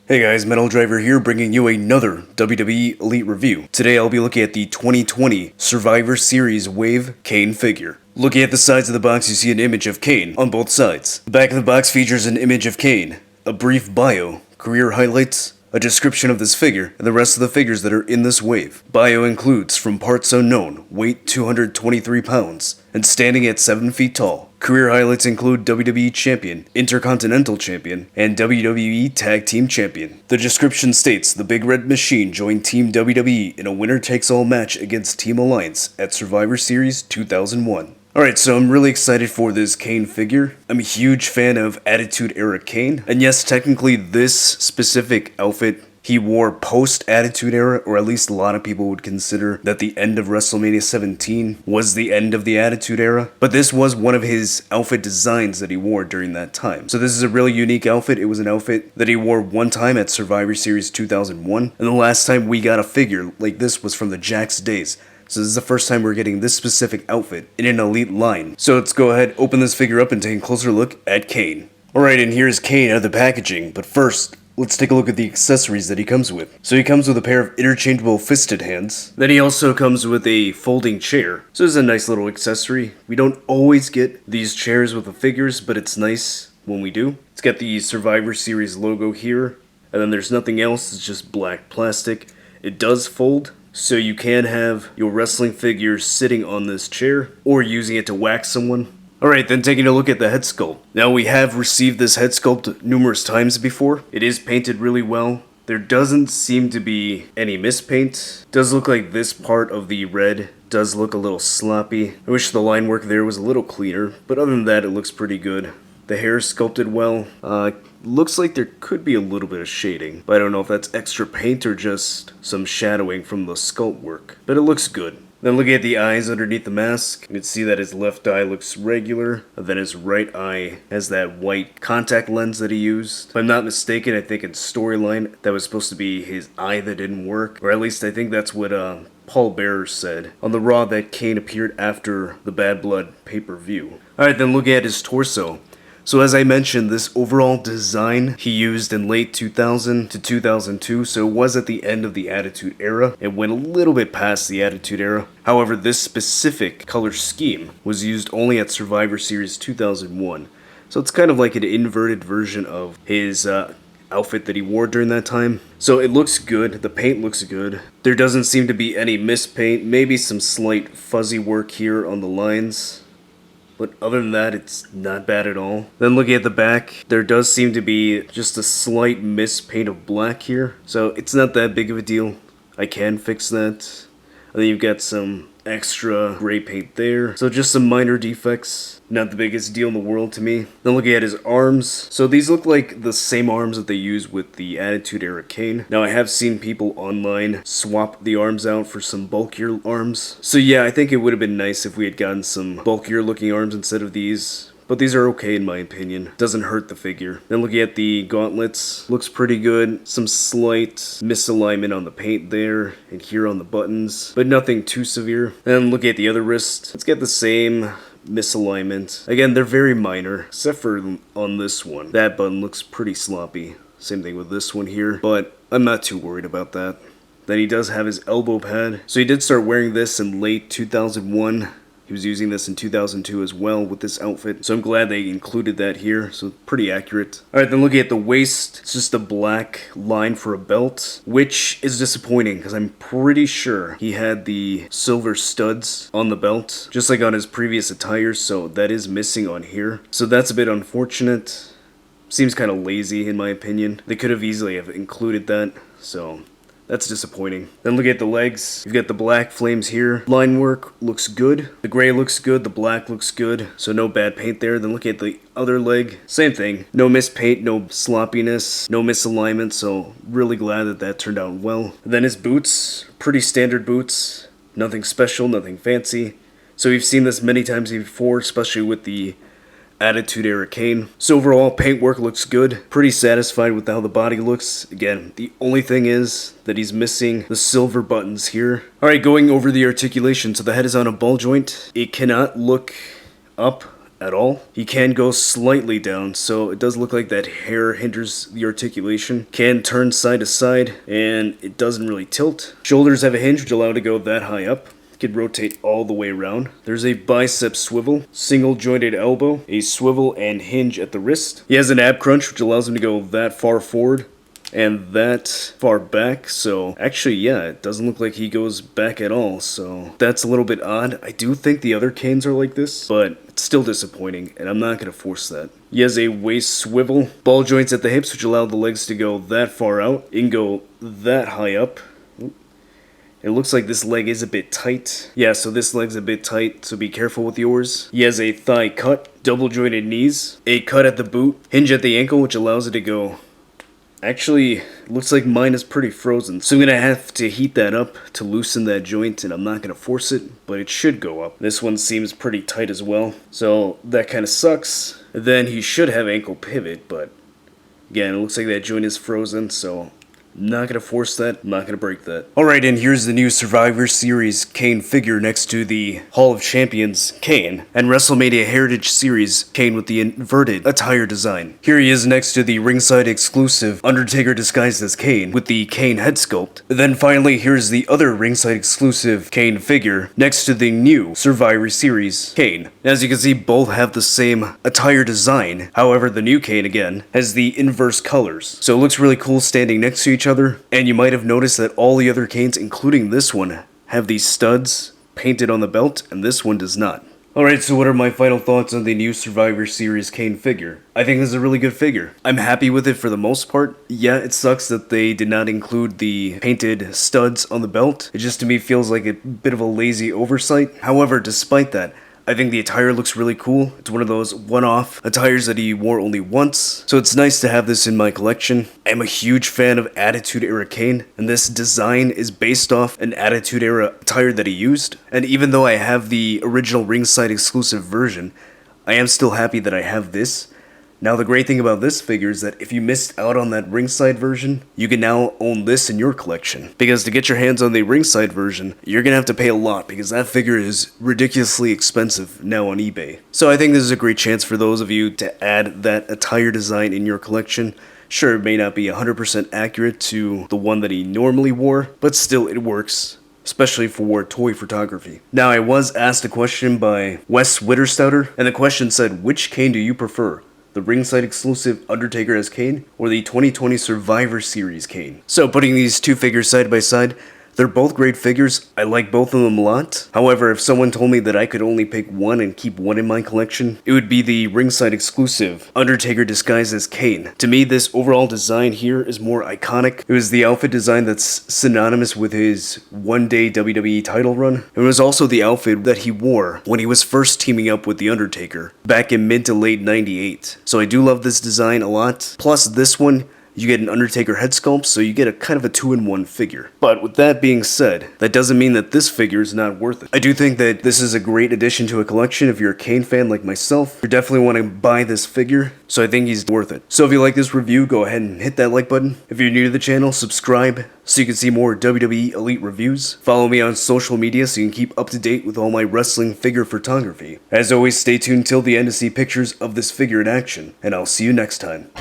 Hey guys, Metal Driver here, bringing you another WWE Elite review. Today I'll be looking at the 2020 Survivor Series Wave Kane figure. Looking at the sides of the box, you see an image of Kane on both sides. The back of the box features an image of Kane, a brief bio, career highlights, a description of this figure, and the rest of the figures that are in this wave. Bio includes from parts unknown, weight 223 pounds, and standing at 7 feet tall. Career highlights include WWE Champion, Intercontinental Champion, and WWE Tag Team Champion. The description states, the Big Red Machine joined Team WWE in a winner-takes-all match against Team Alliance at Survivor Series 2001. Alright, so I'm really excited for this Kane figure. I'm a huge fan of Attitude Era Kane, and yes, technically this specific outfit he wore post-Attitude Era, or at least a lot of people would consider that the end of WrestleMania 17 was the end of the Attitude Era. But this was one of his outfit designs that he wore during that time. So this is a really unique outfit. It was an outfit that he wore one time at Survivor Series 2001, and the last time we got a figure like this was from the Jax days. So this is the first time we're getting this specific outfit in an Elite line. So let's go ahead, open this figure up, and take a closer look at Kane. Alright, and here's Kane out of the packaging, but first, let's take a look at the accessories that he comes with. So he comes with a pair of interchangeable fisted hands. Then he also comes with a folding chair. So this is a nice little accessory. We don't always get these chairs with the figures, but it's nice when we do. It's got the Survivor Series logo here, and then there's nothing else, it's just black plastic. It does fold, so you can have your wrestling figure sitting on this chair, or using it to whack someone. Alright, then taking a look at the head sculpt. Now we have received this head sculpt numerous times before. It is painted really well. There doesn't seem to be any mispaint. Does look like this part of the red does look a little sloppy. I wish the line work there was a little cleaner, but other than that it looks pretty good. The hair is sculpted well. Looks like there could be a little bit of shading, but I don't know if that's extra paint or just some shadowing from the sculpt work. But it looks good. Then looking at the eyes underneath the mask, you can see that his left eye looks regular, and then his right eye has that white contact lens that he used. If I'm not mistaken, I think in storyline that was supposed to be his eye that didn't work, or at least I think that's what Paul Bearer said on the Raw that Kane appeared after the Bad Blood pay-per-view. Alright, then looking at his torso. So as I mentioned, this overall design he used in late 2000 to 2002, so it was at the end of the Attitude Era. It went a little bit past the Attitude Era. However, this specific color scheme was used only at Survivor Series 2001. So it's kind of like an inverted version of his outfit that he wore during that time. So it looks good, the paint looks good. There doesn't seem to be any mispaint, maybe some slight fuzzy work here on the lines. But other than that, it's not bad at all. Then looking at the back, there does seem to be just a slight mispaint of black here. So it's not that big of a deal. I can fix that. And then you've got some extra gray paint there. So just some minor defects. Not the biggest deal in the world to me. Then looking at his arms. So these look like the same arms that they use with the Attitude Era Kane. Now I have seen people online swap the arms out for some bulkier arms. So yeah, I think it would have been nice if we had gotten some bulkier looking arms instead of these. But these are okay in my opinion. Doesn't hurt the figure. Then looking at the gauntlets, looks pretty good. Some slight misalignment on the paint there and here on the buttons, but nothing too severe. Then looking at the other wrist, it's got the same misalignment. Again, they're very minor, except for on this one. That button looks pretty sloppy. Same thing with this one here, but I'm not too worried about that. Then he does have his elbow pad. So he did start wearing this in late 2001. He was using this in 2002 as well with this outfit, so I'm glad they included that here, so pretty accurate. Alright, then looking at the waist, it's just a black line for a belt, which is disappointing because I'm pretty sure he had the silver studs on the belt, just like on his previous attire, so that is missing on here. So that's a bit unfortunate. Seems kind of lazy in my opinion. They could have easily have included that, so that's disappointing. Then look at the legs. You've got the black flames here. Line work looks good. The gray looks good. The black looks good. So no bad paint there. Then look at the other leg. Same thing. No mispaint, no sloppiness, no misalignment. So really glad that that turned out well. And then his boots. Pretty standard boots. Nothing special, nothing fancy. So we've seen this many times before, especially with the Attitude Era Kane. So overall, paintwork looks good. Pretty satisfied with how the body looks. Again, the only thing is that he's missing the silver buttons here. Alright, going over the articulation. So the head is on a ball joint. It cannot look up at all. He can go slightly down, so it does look like that hair hinders the articulation. Can turn side to side, and it doesn't really tilt. Shoulders have a hinge which allow it to go that high up. Could rotate all the way around. There's a bicep swivel, single jointed elbow, a swivel and hinge at the wrist. He has an ab crunch which allows him to go that far forward and that far back, so actually yeah, it doesn't look like he goes back at all, so that's a little bit odd. I do think the other Kanes are like this, but it's still disappointing, and I'm not going to force that. He has a waist swivel, ball joints at the hips which allow the legs to go that far out. It can go that high up. It looks like this leg is a bit tight. Yeah, so this leg's a bit tight, so be careful with yours. He has a thigh cut, double jointed knees, a cut at the boot, hinge at the ankle which allows it to go. Actually, it looks like mine is pretty frozen, so I'm going to have to heat that up to loosen that joint, and I'm not going to force it, but it should go up. This one seems pretty tight as well, so that kind of sucks. Then he should have ankle pivot, but again, it looks like that joint is frozen, so I'm not going to force that, I'm not going to break that. Alright, and here's the new Survivor Series Kane figure next to the Hall of Champions Kane, and WrestleMania Heritage Series Kane with the inverted attire design. Here he is next to the ringside exclusive Undertaker disguised as Kane with the Kane head sculpt. Then finally, here's the other ringside exclusive Kane figure next to the new Survivor Series Kane. As you can see, both have the same attire design, however the new Kane again has the inverse colors. So it looks really cool standing next to each other, and you might have noticed that all the other Kanes, including this one, have these studs painted on the belt, and this one does not. Alright, so what are my final thoughts on the new Survivor Series Kane figure? I think this is a really good figure. I'm happy with it for the most part. Yeah, it sucks that they did not include the painted studs on the belt. It just to me feels like a bit of a lazy oversight. However, despite that, I think the attire looks really cool. It's one of those one-off attires that he wore only once, so it's nice to have this in my collection. I'm a huge fan of Attitude Era Kane, and this design is based off an Attitude Era attire that he used. And even though I have the original ringside exclusive version, I am still happy that I have this. Now the great thing about this figure is that if you missed out on that ringside version, you can now own this in your collection. Because to get your hands on the ringside version, you're gonna have to pay a lot because that figure is ridiculously expensive now on eBay. So I think this is a great chance for those of you to add that attire design in your collection. Sure, it may not be 100% accurate to the one that he normally wore, but still it works, especially for toy photography. Now, I was asked a question by Wes Witterstouter, and the question said, which Kane do you prefer? The ringside exclusive Undertaker as Kane, or the 2020 Survivor Series Kane? So putting these two figures side by side, they're both great figures. I like both of them a lot. However, if someone told me that I could only pick one and keep one in my collection, it would be the ringside exclusive Undertaker disguised as Kane. To me, this overall design here is more iconic. It was the outfit design that's synonymous with his one-day WWE title run. It was also the outfit that he wore when he was first teaming up with The Undertaker back in mid to late 98. So I do love this design a lot. Plus this one, you get an Undertaker head sculpt, so you get a kind of a 2-in-1 figure. But with that being said, that doesn't mean that this figure is not worth it. I do think that this is a great addition to a collection. If you're a Kane fan like myself, you definitely want to buy this figure, so I think he's worth it. So if you like this review, go ahead and hit that like button. If you're new to the channel, subscribe so you can see more WWE Elite reviews. Follow me on social media so you can keep up to date with all my wrestling figure photography. As always, stay tuned till the end to see pictures of this figure in action, and I'll see you next time.